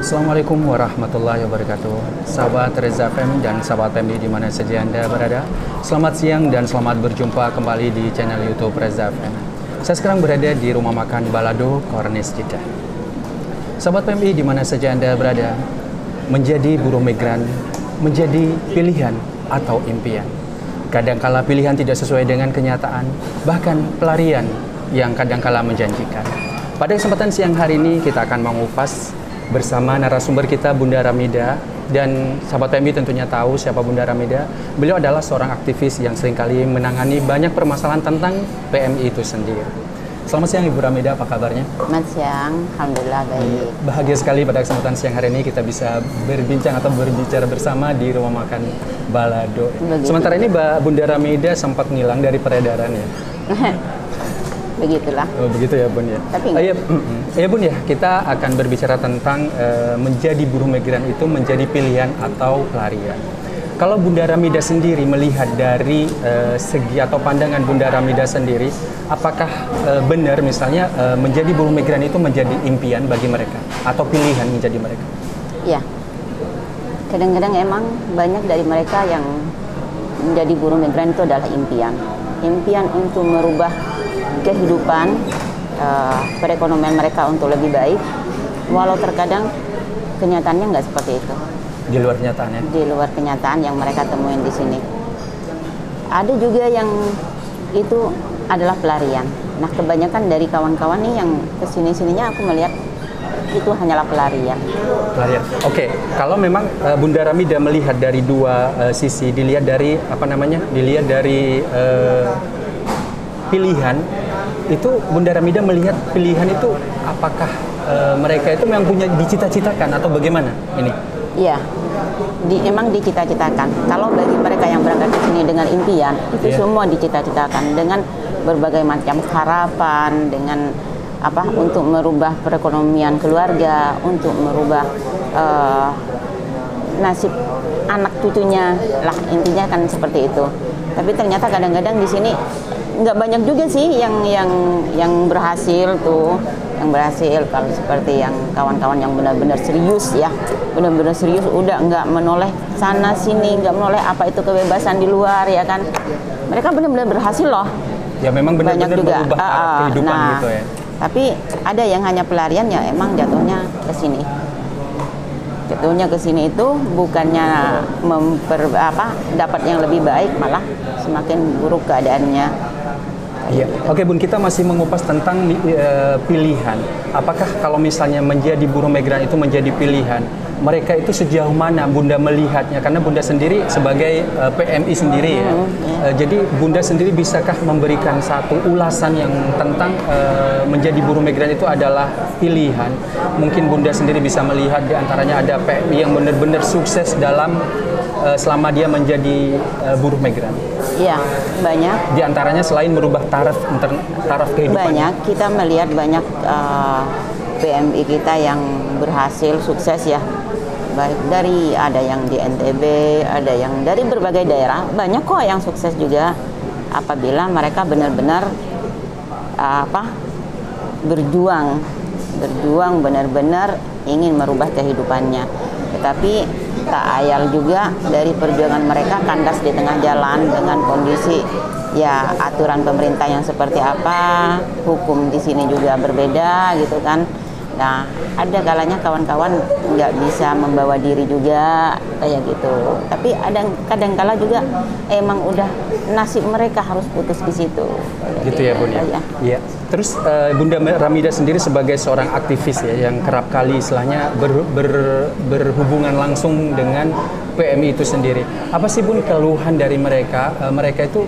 Assalamualaikum warahmatullahi wabarakatuh. Sahabat Reza FM dan sahabat PMI di mana saja Anda berada. Selamat siang dan selamat berjumpa kembali di channel YouTube Reza FM. Saya sekarang berada di rumah makan Balado, Corniche Jeddah. Sahabat PMI di mana saja Anda berada, menjadi buruh migran menjadi pilihan atau impian. Kadangkala pilihan tidak sesuai dengan kenyataan, bahkan pelarian yang kadangkala menjanjikan. Pada kesempatan siang hari ini kita akan mengupas bersama narasumber kita Bunda Ramida, dan sahabat PMI tentunya tahu siapa Bunda Ramida. Beliau adalah seorang aktivis yang seringkali menangani banyak permasalahan tentang PMI itu sendiri. Selamat siang Ibu Ramida, apa kabarnya? Selamat siang, alhamdulillah baik. Bahagia sekali pada kesempatan siang hari ini kita bisa berbincang atau berbicara bersama di rumah makan Balado. Begitu. Sementara ini Bunda Ramida sempat ngilang dari peredaran ya. Begitulah. Oh, begitu ya Bun ya. Tapi iya Bun ya, kita akan berbicara tentang menjadi buruh migran itu menjadi pilihan atau pelarian. Kalau Bunda Ramida sendiri melihat dari segi atau pandangan Bunda Ramida sendiri, apakah benar misalnya menjadi buruh migran itu menjadi impian bagi mereka atau pilihan menjadi mereka? ya, kadang-kadang emang banyak dari mereka yang menjadi buruh migran itu adalah impian. Impian untuk merubah kehidupan perekonomian mereka untuk lebih baik, walau terkadang kenyataannya nggak seperti itu. Di luar kenyataannya? Di luar kenyataan yang mereka temuin di sini. Ada juga yang itu adalah pelarian. Nah, kebanyakan dari kawan-kawan nih yang kesini-sininya aku melihat itu hanyalah pelarian. Pelarian. Oke, kalau memang Bunda Ramida melihat dari dua sisi, dilihat dari dilihat dari pilihan itu, Bunda Ramida melihat pilihan itu apakah mereka itu memang punya dicita-citakan atau bagaimana ini? Iya, emang dicita-citakan. Kalau bagi mereka yang berangkat ke sini dengan impian, itu semua dicita-citakan dengan berbagai macam harapan, dengan untuk merubah perekonomian keluarga, untuk merubah nasib anak cucunya lah, intinya kan seperti itu. Tapi ternyata kadang-kadang di sini nggak banyak juga sih yang berhasil tuh, yang berhasil. Kalau seperti yang kawan-kawan yang benar-benar serius ya, benar-benar serius, udah nggak menoleh sana sini, nggak menoleh apa itu kebebasan di luar ya kan, mereka benar-benar berhasil loh. Ya memang benar-benar merubah kehidupan gitu ya. Tapi ada yang hanya pelarian ya, emang jatuhnya ke sini. Jatuhnya ke sini itu bukannya dapat yang lebih baik, malah semakin buruk keadaannya. Iya. Oke Bun, kita masih mengupas tentang pilihan. Apakah kalau misalnya menjadi buruh migran itu menjadi pilihan, mereka itu sejauh mana Bunda melihatnya? Karena Bunda sendiri sebagai PMI sendiri ya. Jadi Bunda sendiri bisakah memberikan satu ulasan yang tentang menjadi buruh migran itu adalah pilihan? Mungkin Bunda sendiri bisa melihat di antaranya ada PMI yang benar-benar sukses dalam selama dia menjadi buruh migran. Iya, banyak. Di antaranya selain merubah taraf kehidupan. Banyak, kita melihat banyak PMI kita yang berhasil sukses ya. Baik dari ada yang di NTB, ada yang dari berbagai daerah, banyak kok yang sukses juga apabila mereka benar-benar berjuang benar-benar ingin merubah kehidupannya. Tetapi tak ayal juga dari perjuangan mereka kandas di tengah jalan dengan kondisi ya aturan pemerintah yang seperti apa, hukum di sini juga berbeda gitu kan. Nah, ada kalanya kawan-kawan nggak bisa membawa diri juga kayak gitu. Tapi ada kadang-kala juga emang udah nasib mereka harus putus di situ. Gitu ya Bun ya. Iya. Terus Bunda Ramida sendiri sebagai seorang aktivis ya yang kerap kali istilahnya berhubungan langsung dengan PMI itu sendiri. Apa sih Bun keluhan dari mereka? Mereka itu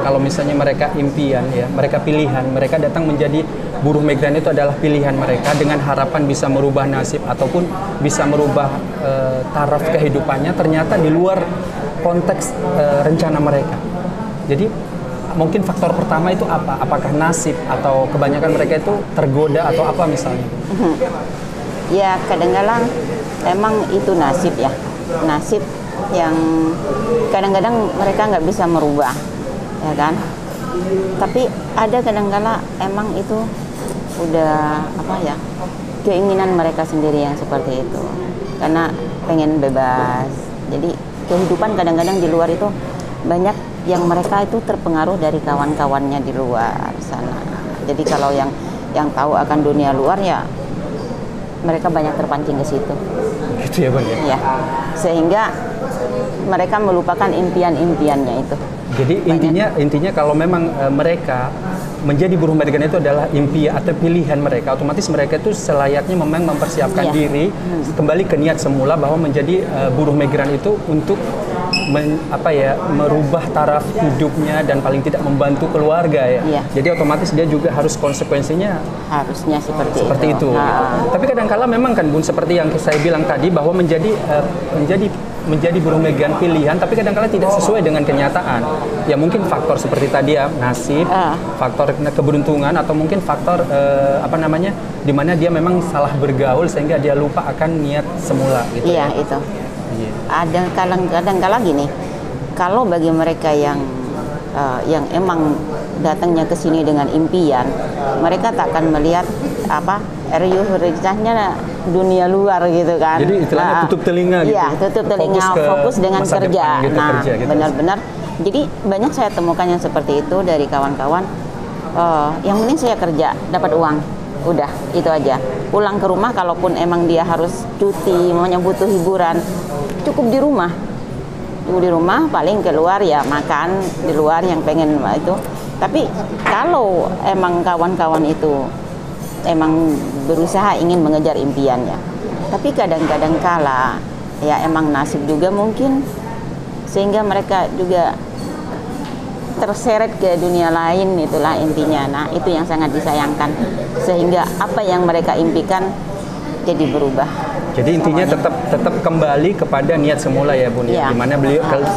kalau misalnya mereka impian ya, mereka pilihan, mereka datang menjadi buruh migran itu adalah pilihan mereka dengan harapan bisa merubah nasib ataupun bisa merubah taraf kehidupannya, ternyata di luar konteks rencana mereka. Jadi mungkin faktor pertama itu apa? Apakah nasib atau kebanyakan mereka itu tergoda atau apa misalnya? Ya kadang-kadang emang itu nasib ya, nasib yang kadang-kadang mereka nggak bisa merubah, ya kan? Tapi ada kadang-kadang emang itu udah keinginan mereka sendiri yang seperti itu, karena pengen bebas. Jadi kehidupan kadang-kadang di luar itu banyak yang mereka itu terpengaruh dari kawan-kawannya di luar sana. Jadi kalau yang tahu akan dunia luar ya mereka banyak terpancing ke situ. Gitu ya Bun ya? Ya, sehingga mereka melupakan impian-impiannya itu. Jadi intinya kalau memang mereka menjadi buruh migran itu adalah impian atau pilihan mereka, otomatis mereka itu selayaknya memang mempersiapkan diri kembali ke niat semula bahwa menjadi buruh migran itu untuk merubah taraf hidupnya dan paling tidak membantu keluarga ya. Iya. Jadi otomatis dia juga harus konsekuensinya harusnya seperti itu. Tapi kadang-kala memang kan Bun, seperti yang saya bilang tadi bahwa menjadi buruh migran pilihan, tapi kadang-kala tidak sesuai dengan kenyataan. Ya mungkin faktor seperti tadi ya, nasib, faktor keberuntungan, atau mungkin faktor di mana dia memang salah bergaul sehingga dia lupa akan niat semula gitu. Iya, itu. Ada kadang-kala gini, kalau bagi mereka yang emang datangnya ke sini dengan impian, mereka tak akan melihat riuh-riuhnya dunia luar gitu kan. Jadi istilahnya tutup telinga gitu. Iya, tutup telinga, fokus dengan kerja. Gitu, gitu. Benar-benar. Jadi banyak saya temukan yang seperti itu dari kawan-kawan. Yang penting saya kerja, dapat uang. Udah, itu aja. Pulang ke rumah, kalaupun emang dia harus cuti, maunya butuh hiburan, cukup di rumah. Di rumah, paling keluar ya makan di luar yang pengen itu. Tapi kalau emang kawan-kawan itu emang berusaha ingin mengejar impiannya, tapi kadang-kadang kala ya emang nasib juga mungkin sehingga mereka juga terseret ke dunia lain, itulah intinya. Nah, itu yang sangat disayangkan, sehingga apa yang mereka impikan jadi berubah. Jadi intinya tetap kembali kepada niat semula ya Bun, ya. Di mana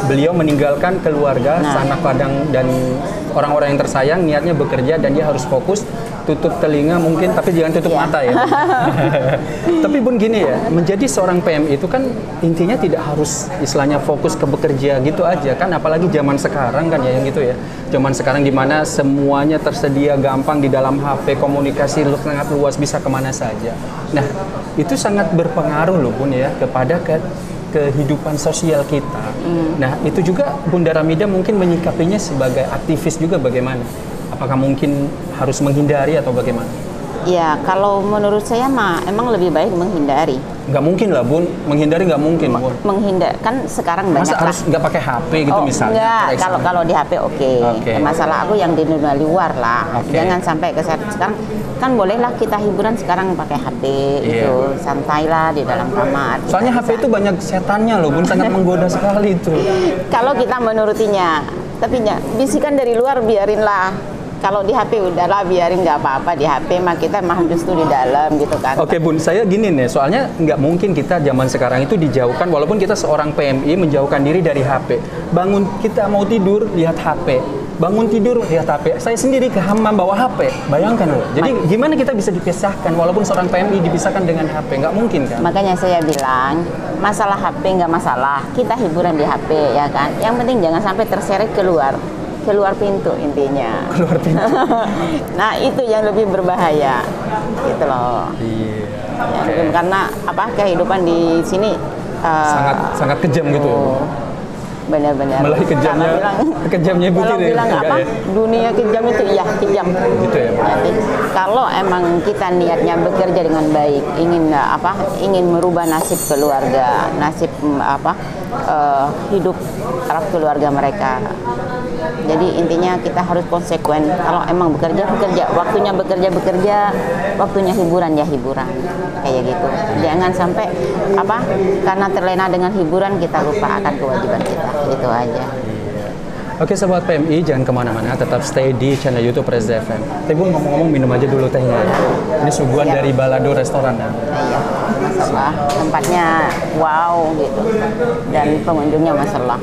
beliau meninggalkan keluarga, sanak padang dan orang-orang yang tersayang, niatnya bekerja dan dia harus fokus, tutup telinga mungkin, tapi jangan tutup mata ya. Tapi Bun gini ya, menjadi seorang PMI itu kan intinya tidak harus istilahnya fokus ke bekerja gitu aja kan, apalagi zaman sekarang kan ya yang gitu ya. Zaman sekarang di mana semuanya tersedia gampang di dalam HP, komunikasi sangat luas, bisa kemana saja. Nah, itu sangat berpengaruh loh Bun ya kepada kehidupan sosial kita. Nah, itu juga Bunda Ramida mungkin menyikapinya sebagai aktivis juga bagaimana? Apakah mungkin harus menghindari atau bagaimana? Ya, kalau menurut saya mah emang lebih baik menghindari. Nggak mungkin lah Bun, menghindari nggak mungkin Bun. Menghindar, kan sekarang banyak. Masa harus nggak pakai HP gitu misalnya? Enggak, kalau di HP oke. Masalah aku yang di dunia luar lah. Jangan sampai sekarang kan bolehlah kita hiburan sekarang pakai HP itu, santailah di dalam kamar. Soalnya HP itu banyak setannya loh Bun, sangat menggoda sekali itu. Kalau kita menurutinya, tapi bisikan dari luar biarinlah. Kalau di HP udahlah biarin, nggak apa-apa, di HP mah kita mah justru di dalam gitu kan. Oke Bun, saya gini nih, soalnya nggak mungkin kita zaman sekarang itu dijauhkan, walaupun kita seorang PMI menjauhkan diri dari HP. Bangun kita mau tidur lihat HP, bangun tidur lihat HP. Saya sendiri ke hammam bawa HP, bayangkan loh. Jadi gimana kita bisa dipisahkan walaupun seorang PMI dipisahkan dengan HP? Nggak mungkin kan? Makanya saya bilang masalah HP nggak masalah, kita hiburan di HP ya kan. Yang penting jangan sampai terseret keluar pintu intinya. Keluar pintu. Nah, itu yang lebih berbahaya. Gitu loh. Iya. Ya, karena kehidupan di sini sangat kejam gitu. Benar-benar. Mulai kejamnya Ibu Tiri. Bilang dunia kejam itu ya kejam. Gitu ya. Jadi, kalau emang kita niatnya bekerja dengan baik, ingin merubah nasib keluarga, nasib hidup keluarga mereka. Jadi intinya kita harus konsekuen. Kalau emang bekerja, waktunya bekerja, waktunya hiburan ya hiburan, kayak gitu. Jangan sampai karena terlena dengan hiburan kita lupa akan kewajiban kita. Itu aja. Oke Sobat PMI, jangan kemana-mana, tetap stay di channel YouTube Reza FM. Tapi Bu ngomong-ngomong minum aja dulu tehnya. Ini suguhan dari Balado Restoran ya. Iya, masalah tempatnya wow gitu dan pengunjungnya masalah.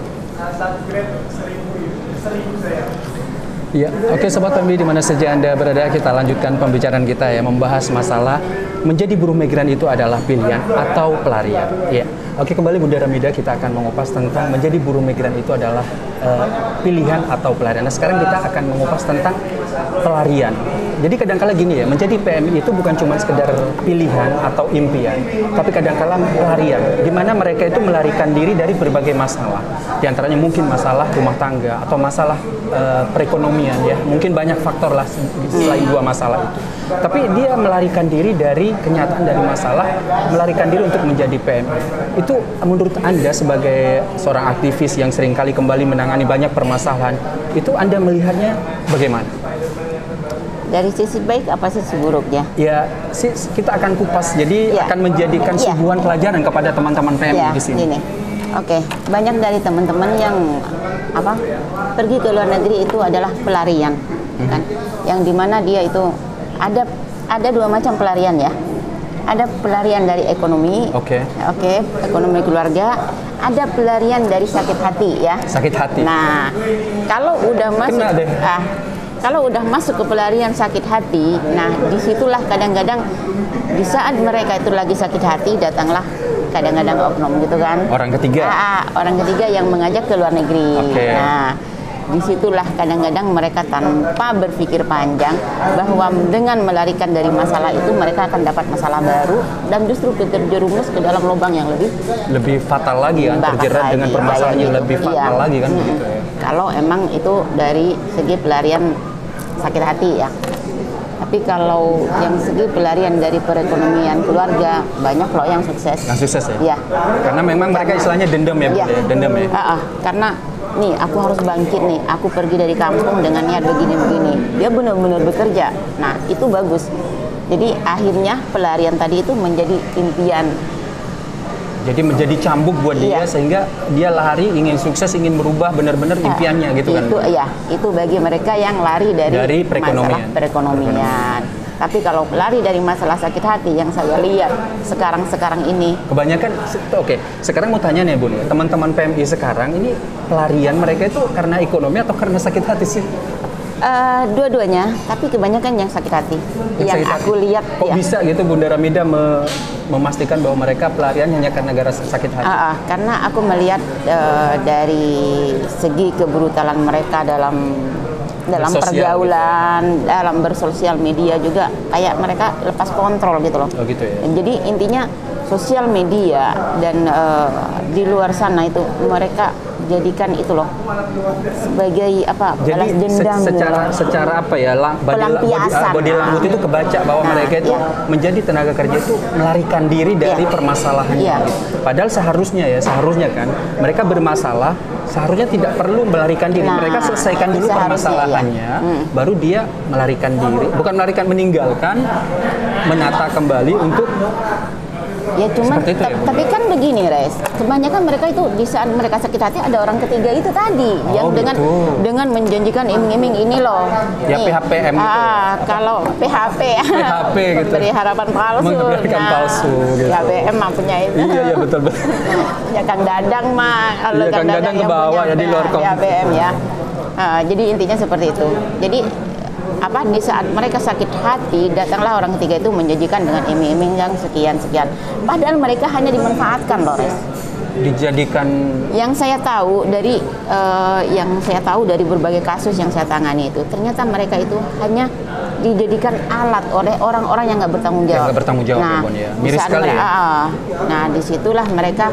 Ya, oke Sobat PMI di mana saja Anda berada, kita lanjutkan pembicaraan kita ya, membahas masalah menjadi buruh migran itu adalah pilihan atau pelarian. Ya, oke kembali Bunda Ramida, kita akan mengupas tentang menjadi buruh migran itu adalah pilihan atau pelarian. Nah, sekarang kita akan mengupas tentang pelarian. Jadi kadang-kala gini ya, menjadi PMI itu bukan cuma sekedar pilihan atau impian, tapi kadang-kala pelarian, di mana mereka itu melarikan diri dari berbagai masalah. Di antaranya mungkin masalah rumah tangga atau masalah perekonomian ya, mungkin banyak faktor lah selain dua masalah itu. Tapi dia melarikan diri dari kenyataan dari masalah, melarikan diri untuk menjadi PMI. Itu menurut Anda sebagai seorang aktivis yang seringkali kembali menangani banyak permasalahan, itu Anda melihatnya bagaimana? Dari sisi baik apa sisi buruknya? Ya, kita akan kupas. Jadi ya, akan menjadikan suguhan pelajaran kepada teman-teman PMI di sini. Gini. Oke, banyak dari teman-teman yang pergi ke luar negeri itu adalah pelarian, kan? Yang dimana dia itu ada dua macam pelarian ya. Ada pelarian dari ekonomi, ekonomi keluarga. Ada pelarian dari sakit hati ya. Sakit hati. Nah, kalau udah masuk, kalau udah masuk ke pelarian sakit hati, nah disitulah kadang-kadang di saat mereka itu lagi sakit hati, datanglah kadang-kadang oknum gitu kan. Orang ketiga. Orang ketiga yang mengajak ke luar negeri. Nah, disitulah kadang-kadang mereka tanpa berpikir panjang bahwa dengan melarikan dari masalah itu mereka akan dapat masalah baru dan justru terjerumus ke dalam lubang yang lebih fatal lagi kan, terjerat dengan permasalahan yang lebih fatal lagi kan begitu ya. Kalau emang itu dari segi pelarian sakit hati ya. Tapi kalau yang segi pelarian dari perekonomian keluarga, banyak loh yang sukses. Yang sukses ya? Iya. Karena memang mereka istilahnya dendam ya, ya? Dendam ya? Karena nih aku harus bangkit nih, aku pergi dari kampung dengan niat begini-begini. Dia benar-benar bekerja. Nah, itu bagus. Jadi akhirnya pelarian tadi itu menjadi impian. Jadi menjadi cambuk buat dia sehingga dia lari, ingin sukses, ingin merubah benar-benar impiannya gitu kan. Itu bagi mereka yang lari dari masalah perekonomian. Tapi kalau lari dari masalah sakit hati yang saya lihat sekarang ini kebanyakan sekarang mau tanya nih Bun, teman-teman PMI sekarang ini pelarian mereka itu karena ekonomi atau karena sakit hati sih? Dua-duanya, tapi kebanyakan yang sakit hati. Yang aku lihat. Kok bisa gitu Bunda Ramida memastikan bahwa mereka pelarian hanya karena gara sakit hati? Karena aku melihat dari segi kebrutalan mereka dalam pergaulan, dalam bersosial media juga kayak mereka lepas kontrol gitu loh. Oh gitu ya. Jadi intinya sosial media dan di luar sana itu mereka jadikan itu loh sebagai balas dendam. Secara apa ya? Pelampiasan. Body language itu kebaca bahwa mereka itu menjadi tenaga kerja itu melarikan diri dari permasalahannya. Padahal seharusnya kan mereka bermasalah, seharusnya tidak perlu melarikan diri. Mereka selesaikan dulu permasalahannya, baru dia melarikan diri. Bukan melarikan, meninggalkan, menata kembali untuk ya cuman tapi kan begini Res, kebanyakan mereka itu di saat mereka sakit hati ada orang ketiga itu tadi yang dengan menjanjikan iming-iming ini loh. Ya PHPM gitu. Kalau PHP gitu. Beri harapan palsu. Memberikan palsu gitu. PHPM mah punya itu. Iya betul. Ya Kang Dadang mah kalau Kang Dadang ke bawah ya di luar PHPM ya. Jadi intinya seperti itu. Jadi di saat mereka sakit hati datanglah orang ketiga itu menjanjikan dengan iming-iming yang sekian padahal mereka hanya dimanfaatkan loh Res. Dijadikan yang saya tahu dari berbagai kasus yang saya tangani itu ternyata mereka itu hanya dijadikan alat oleh orang-orang yang nggak bertanggung jawab. Miris sekali ya. Nah disitulah mereka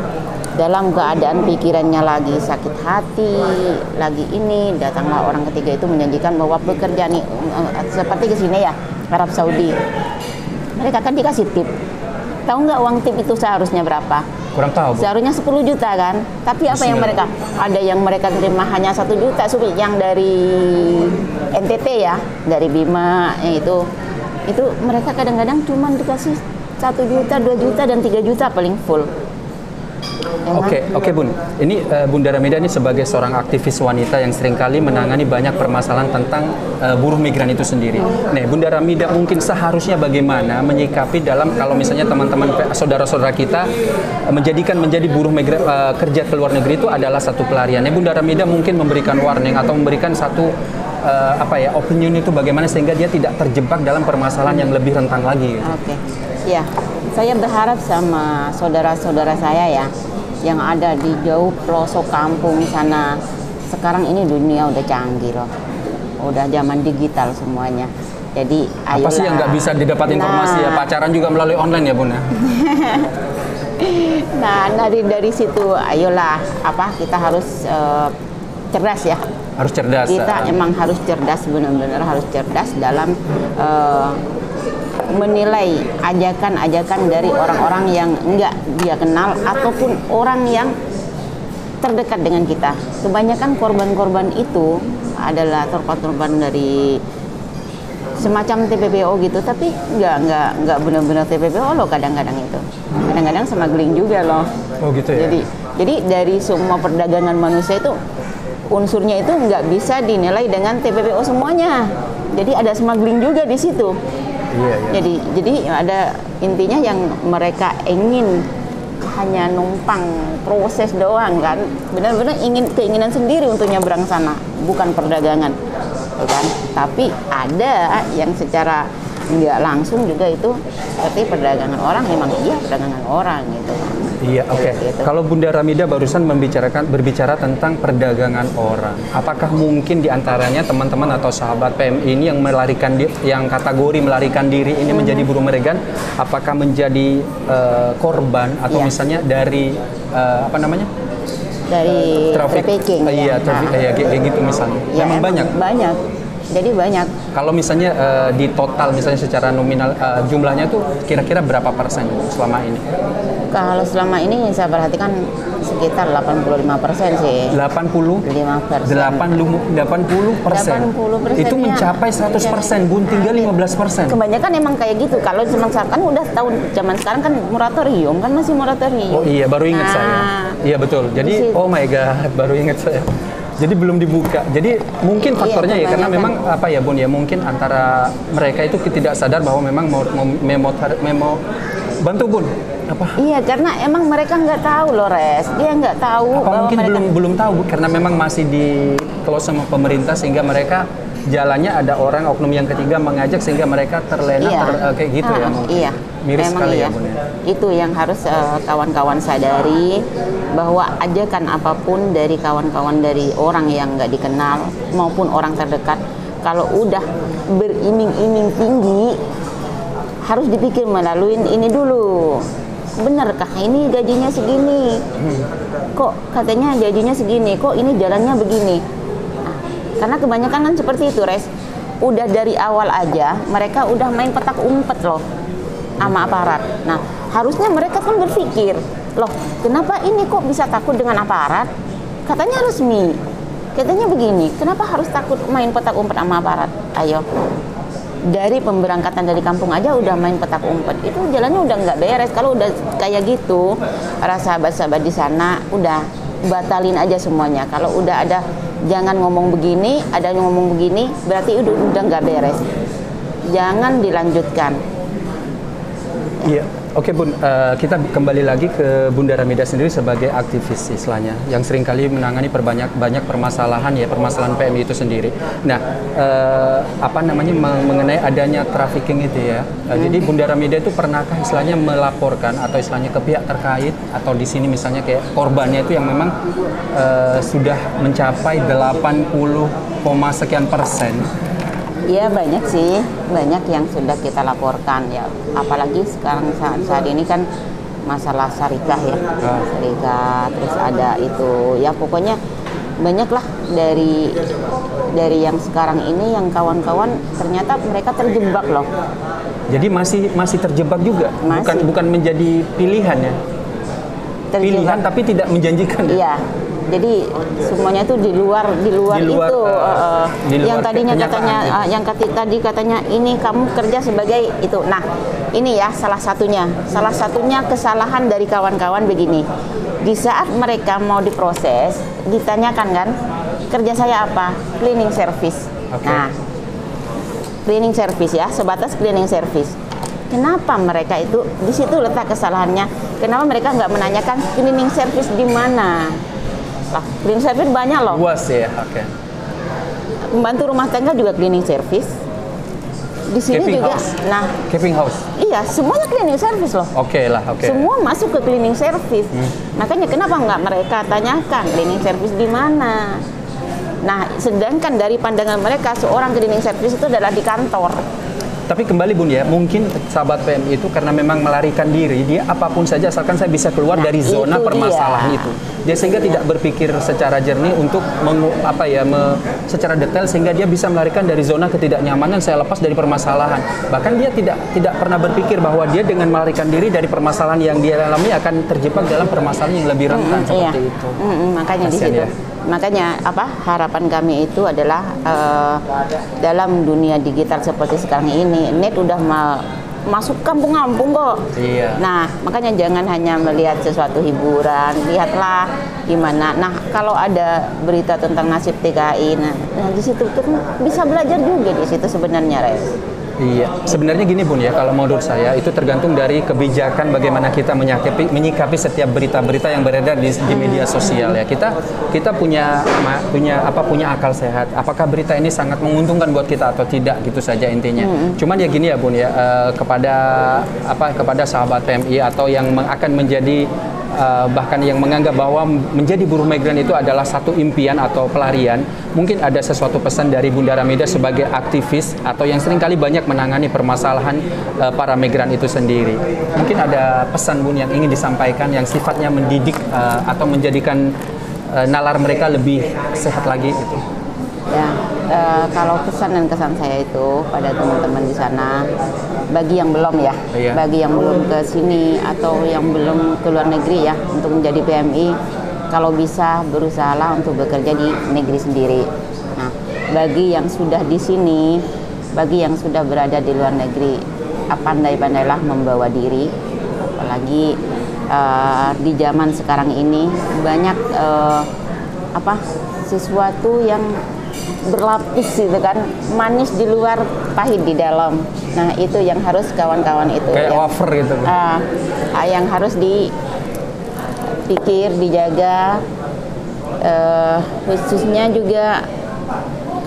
dalam keadaan pikirannya lagi sakit hati, lagi ini, datanglah orang ketiga itu menjanjikan bahwa bekerja nih seperti ke sini ya, Arab Saudi. Mereka kan dikasih tip. Tahu nggak uang tip itu seharusnya berapa? Kurang tahu. Seharusnya 10 juta kan. Tapi apa yang mereka? Ada yang mereka terima hanya 1 juta, yang dari NTT ya, dari Bima itu mereka kadang-kadang cuma dikasih 1 juta, 2 juta dan 3 juta paling full. Oke Bun, ini Bunda Ramida ini sebagai seorang aktivis wanita yang seringkali menangani banyak permasalahan tentang buruh migran itu sendiri. Nih Bunda Ramida mungkin seharusnya bagaimana menyikapi dalam kalau misalnya teman-teman saudara-saudara kita menjadi buruh migran kerja ke luar negeri itu adalah satu pelariannya. Bunda Ramida mungkin memberikan warning atau memberikan satu apa ya, opinion itu bagaimana sehingga dia tidak terjebak dalam permasalahan yang lebih rentan lagi gitu. Oke. Ya, saya berharap sama saudara-saudara saya ya yang ada di jauh pelosok kampung sana. Sekarang ini dunia udah canggih loh. Udah zaman digital semuanya. Jadi ayolah. Apa sih yang nggak bisa didapat informasi ya? Pacaran juga melalui online ya, Bun ya? Nah, dari situ ayolah kita harus cerdas ya. Harus cerdas. Kita emang harus cerdas, benar-benar harus cerdas dalam menilai ajakan-ajakan dari orang-orang yang enggak dia kenal ataupun orang yang terdekat dengan kita. Kebanyakan korban-korban itu adalah korban dari semacam TPPO gitu, tapi nggak benar-benar TPPO loh kadang-kadang itu. Kadang-kadang smuggling juga loh. Oh gitu ya. Jadi dari semua perdagangan manusia itu unsurnya itu nggak bisa dinilai dengan TPPO semuanya. Jadi ada smuggling juga di situ. Iya. Jadi ada intinya yang mereka ingin hanya numpang proses doang kan, benar-benar keinginan sendiri untuk nyebrang sana, bukan perdagangan, kan? Tapi ada yang secara nggak langsung juga itu seperti perdagangan orang, memang iya perdagangan orang gitu. Iya, oke. Gitu. Kalau Bunda Ramida barusan berbicara tentang perdagangan orang, apakah mungkin diantaranya teman-teman atau sahabat PMI ini yang yang kategori melarikan diri ini menjadi buruh migran, apakah menjadi korban atau misalnya dari dari trafficking? Iya, kayak gitu misalnya. Ya, memang banyak. Banyak. Jadi banyak. Kalau misalnya di total misalnya secara nominal jumlahnya itu kira-kira berapa persen selama ini? Kalau selama ini yang saya perhatikan sekitar 85% sih. 85%. 80%. Itu mencapai 100%, Bun, tinggal 15%. Kebanyakan emang kayak gitu. Kalau zaman sekarang kan udah tahun zaman sekarang kan moratorium, kan masih moratorium. Oh iya, baru ingat saya. Iya betul. Jadi oh my god, baru ingat saya. Jadi belum dibuka. Jadi mungkin faktornya ya karena memang apa ya, Bun ya, mungkin antara mereka itu tidak sadar bahwa memang mau bantu, Bun. Apa? Iya, karena emang mereka nggak tahu loh, Res. Dia nggak tahu. Apa mungkin belum tahu karena memang masih di close sama pemerintah sehingga mereka jalannya ada orang oknum yang ketiga mengajak sehingga mereka terlena kayak gitu ya. Iya. Miris memang sekali iya. ya, Bun ya. Itu yang harus kawan-kawan sadari bahwa ajakan apapun dari kawan-kawan dari orang yang nggak dikenal maupun orang terdekat, kalau udah beriming-iming tinggi harus dipikir melalui ini dulu. Benarkah ini gajinya segini? Kok katanya gajinya segini? Kok ini jalannya begini? Nah, karena kebanyakan kan seperti itu, Res. Udah dari awal aja mereka udah main petak umpet loh sama aparat. Nah, harusnya mereka kan berpikir, loh, kenapa ini kok bisa takut dengan aparat? Katanya resmi. Katanya begini, kenapa harus takut main petak umpet sama aparat? Ayo. Dari pemberangkatan dari kampung aja udah main petak umpet, itu jalannya udah nggak beres. Kalau udah kayak gitu, para sahabat-sahabat di sana udah batalin aja semuanya. Kalau udah ada jangan ngomong begini, ada yang ngomong begini, berarti udah nggak beres. Jangan dilanjutkan. Iya, oke Bun, kita kembali lagi ke Bunda Ramida sendiri sebagai aktivis istilahnya yang seringkali menangani banyak permasalahan PMI itu sendiri. Nah, mengenai adanya trafficking itu ya. Jadi Bunda Ramida itu pernahkah istilahnya melaporkan atau istilahnya ke pihak terkait atau di sini misalnya kayak korbannya itu yang memang sudah mencapai 80,sekian%. Iya banyak sih, banyak yang sudah kita laporkan ya. Apalagi sekarang saat ini kan masalah syarikah ya, syarikah, terus ada itu ya pokoknya banyaklah dari yang sekarang ini yang kawan-kawan ternyata mereka terjebak loh. Jadi masih terjebak juga, bukan menjadi pilihan ya. Terjebak. Pilihan tapi tidak menjanjikan. Iya. Jadi semuanya itu di luar itu yang tadinya katanya tadi katanya ini kamu kerja sebagai itu. Nah, ini ya salah satunya kesalahan dari kawan-kawan begini. Di saat mereka mau diproses, ditanyakan kan, kerja saya apa? Cleaning service. Okay. Nah, cleaning service ya, sebatas cleaning service. Kenapa mereka itu di situ letak kesalahannya? Kenapa mereka nggak menanyakan cleaning service di mana? Lah, cleaning service banyak loh. Luas ya, oke. pembantu rumah tangga juga cleaning service. Di sini Keeping juga, house. nah Keeping house. iya semuanya cleaning service loh. Oke lah, oke. Semua masuk ke cleaning service. Makanya kenapa nggak mereka tanyakan cleaning service di mana? Nah, sedangkan dari pandangan mereka seorang cleaning service itu adalah di kantor. Tapi kembali Bun ya, mungkin sahabat PMI itu karena memang melarikan diri, dia apapun saja asalkan saya bisa keluar Nah, dari zona itu permasalahan dia. itu. Dia sehingga tidak berpikir secara jernih untuk secara detail sehingga dia bisa melarikan dari zona ketidaknyamanan, saya lepas dari permasalahan. Bahkan dia tidak pernah berpikir bahwa dia dengan melarikan diri dari permasalahan yang dia alami akan terjebak dalam permasalahan yang lebih rentan seperti itu. Makanya di Kasian situ. ya. Makanya harapan kami itu adalah dalam dunia digital seperti sekarang ini, net udah masuk kampung-kampung kok. Iya. Nah, makanya jangan hanya melihat sesuatu hiburan, lihatlah gimana. Nah, kalau ada berita tentang nasib TKI, nah di situ tuh bisa belajar juga di situ sebenarnya, Res. Iya, sebenarnya gini Bun ya, kalau menurut saya itu tergantung dari kebijakan bagaimana kita menyikapi setiap berita-berita yang beredar di media sosial ya. Kita punya akal sehat. Apakah berita ini sangat menguntungkan buat kita atau tidak gitu saja intinya. Cuman ya gini ya Bun ya, kepada sahabat PMI atau yang akan menjadi bahkan yang menganggap bahwa menjadi buruh migran itu adalah satu impian atau pelarian, mungkin ada sesuatu pesan dari Bunda Ramida sebagai aktivis atau yang seringkali banyak menangani permasalahan para migran itu sendiri. Mungkin ada pesan Bun yang ingin disampaikan yang sifatnya mendidik atau menjadikan nalar mereka lebih sehat lagi gitu. Ya, kalau pesan dan kesan saya itu pada teman-teman di sana, bagi yang belum ya, Iya. bagi yang belum ke sini atau yang belum ke luar negeri ya, untuk menjadi PMI, kalau bisa berusahalah untuk bekerja di negeri sendiri. Nah, bagi yang sudah di sini, bagi yang sudah berada di luar negeri, pandai-pandailah membawa diri, apalagi di zaman sekarang ini banyak sesuatu yang berlapis gitu kan, manis di luar, pahit di dalam. Nah, itu yang harus kawan-kawan itu Kayak yang, over gitu. yang harus dipikir, dijaga, khususnya juga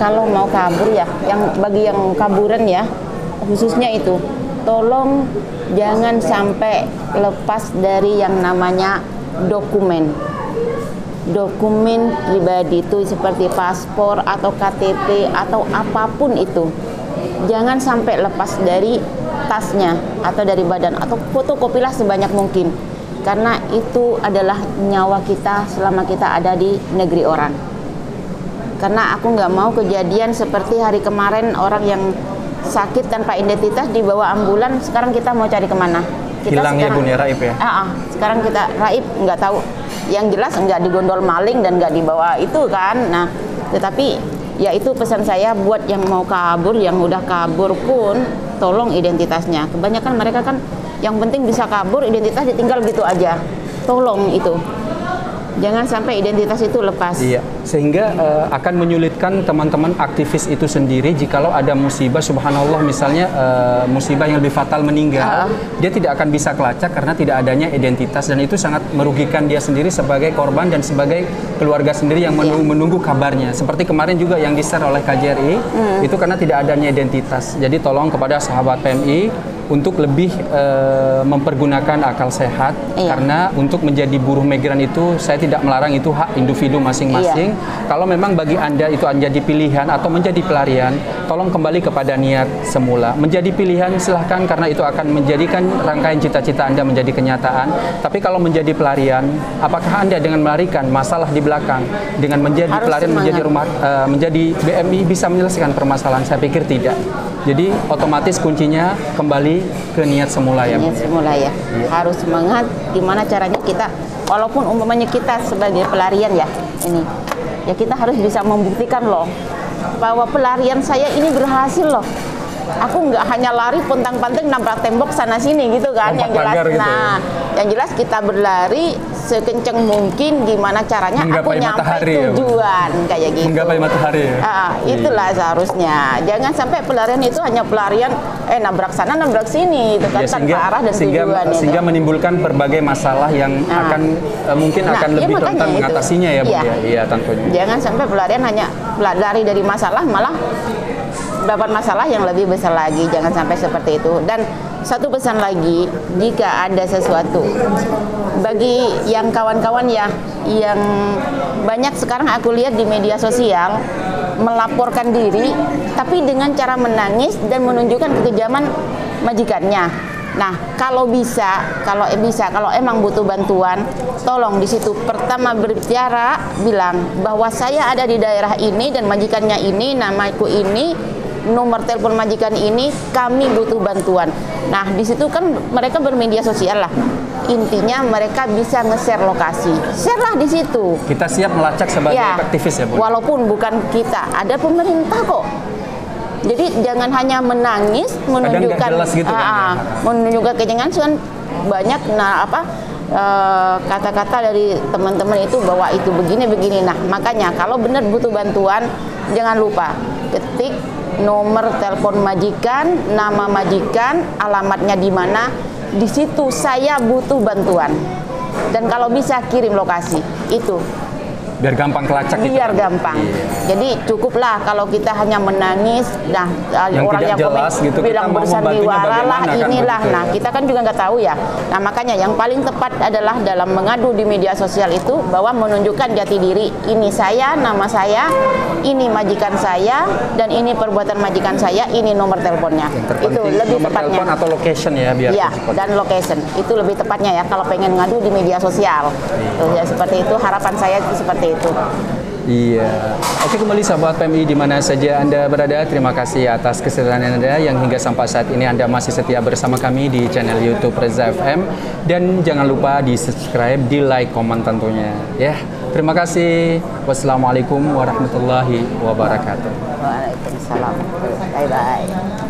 kalau mau kabur ya, bagi yang kaburan ya, khususnya itu tolong jangan sampai lepas dari yang namanya dokumen pribadi itu seperti paspor atau KTP atau apapun itu, jangan sampai lepas dari tasnya atau dari badan, atau fotokopilah sebanyak mungkin, karena itu adalah nyawa kita selama kita ada di negeri orang. Karena aku nggak mau kejadian seperti hari kemarin, orang yang sakit tanpa identitas dibawa ambulan, sekarang kita mau cari kemana? Hilang ya Bun ya, raib ya? Sekarang kita raib, nggak tahu. Yang jelas nggak digondol maling dan nggak dibawa itu kan. Nah, tetapi ya itu pesan saya buat yang mau kabur, yang udah kabur pun tolong identitasnya. Kebanyakan mereka kan yang penting bisa kabur, identitas ditinggal gitu aja. Tolong itu. Jangan sampai identitas itu lepas. Iya, sehingga akan menyulitkan teman-teman aktivis itu sendiri jikalau ada musibah, subhanallah misalnya musibah yang lebih fatal meninggal, dia tidak akan bisa kelacak karena tidak adanya identitas, dan itu sangat merugikan dia sendiri sebagai korban dan sebagai keluarga sendiri yang menunggu kabarnya. Seperti kemarin juga yang di-share oleh KJRI, itu karena tidak adanya identitas. Jadi tolong kepada sahabat PMI untuk lebih mempergunakan akal sehat, karena untuk menjadi buruh migran itu saya tidak melarang, itu hak individu masing-masing. Kalau memang bagi Anda itu menjadi pilihan atau menjadi pelarian, tolong kembali kepada niat semula. Menjadi pilihan silahkan, karena itu akan menjadikan rangkaian cita-cita Anda menjadi kenyataan. Tapi kalau menjadi pelarian, apakah Anda dengan melarikan masalah di belakang, dengan menjadi harus pelarian semangat. menjadi BMI bisa menyelesaikan permasalahan? Saya pikir tidak. Jadi otomatis kuncinya kembali ke niat semula ya. Niat semula ya. Harus semangat. Gimana caranya kita, walaupun umpamanya kita sebagai pelarian ya, ini ya kita harus bisa membuktikan loh bahwa pelarian saya ini berhasil loh. Aku nggak hanya lari pontang-panting nabrak tembok sana sini gitu kan, Lompat yang jelas. pagar gitu Nah, Yang jelas kita berlari sekencang mungkin, gimana caranya aku Menggapai nyampe matahari ya, Bu? tujuan kayak gitu. Menggapai matahari ya? Itulah seharusnya. Jangan sampai pelarian itu hanya pelarian nabrak sana nabrak sini itu kan, Ya, tanpa arah dan tujuan itu. sehingga menimbulkan berbagai masalah yang akan mungkin akan iya, lebih makanya rentan itu. mengatasinya ya, Bu. Iya. Iya, tentunya. Jangan sampai pelarian hanya lari dari masalah, malah dapat masalah yang lebih besar lagi. Jangan sampai seperti itu. Dan satu pesan lagi, jika ada sesuatu bagi yang kawan-kawan ya, yang banyak sekarang aku lihat di media sosial melaporkan diri, tapi dengan cara menangis dan menunjukkan kekejaman majikannya. Nah, kalau emang butuh bantuan, tolong di situ pertama berbicara, bilang bahwa saya ada di daerah ini dan majikannya ini, namaku ini, nomor telepon majikan ini, kami butuh bantuan. Nah, di situ kan mereka bermedia sosial lah. Intinya mereka bisa nge-share lokasi. Share lah di situ. Kita siap melacak sebagai aktivis ya, Bu. Walaupun bukan kita, ada pemerintah kok. Jadi jangan hanya menangis, menunjukkan gitu kan, menunjukkan kejengan, banyak kata-kata dari teman-teman itu bahwa itu begini. Nah, makanya kalau benar butuh bantuan, jangan lupa ketik nomor telepon majikan, nama majikan, alamatnya di mana. Di situ saya butuh bantuan. Dan kalau bisa kirim lokasi. Itu. Biar gampang kelacak. Biar gampang. Iya. Jadi cukuplah kalau kita hanya menangis, nah yang orang yang jelas, komen gitu, bilang bersandiwara lah, inilah. Kan, nah kita kan juga nggak tahu ya. Nah makanya yang paling tepat adalah dalam mengadu di media sosial itu bahwa menunjukkan jati diri. Ini saya, nama saya, ini majikan saya, dan ini perbuatan majikan saya, ini nomor teleponnya. Itu lebih nomor tepatnya. Telepon atau location ya biar. Iya, dan location itu lebih tepatnya ya kalau pengen ngadu di media sosial. Tuh, ya seperti itu, harapan saya seperti itu. Iya. Oke, kembali sahabat PMI di mana saja Anda berada. Terima kasih atas kesetiaan Anda yang hingga sampai saat ini Anda masih setia bersama kami di channel YouTube Reza FM, dan jangan lupa di-subscribe, di-like, komen tentunya. Ya. Terima kasih. Wassalamualaikum warahmatullahi wabarakatuh. Waalaikumsalam. Bye bye.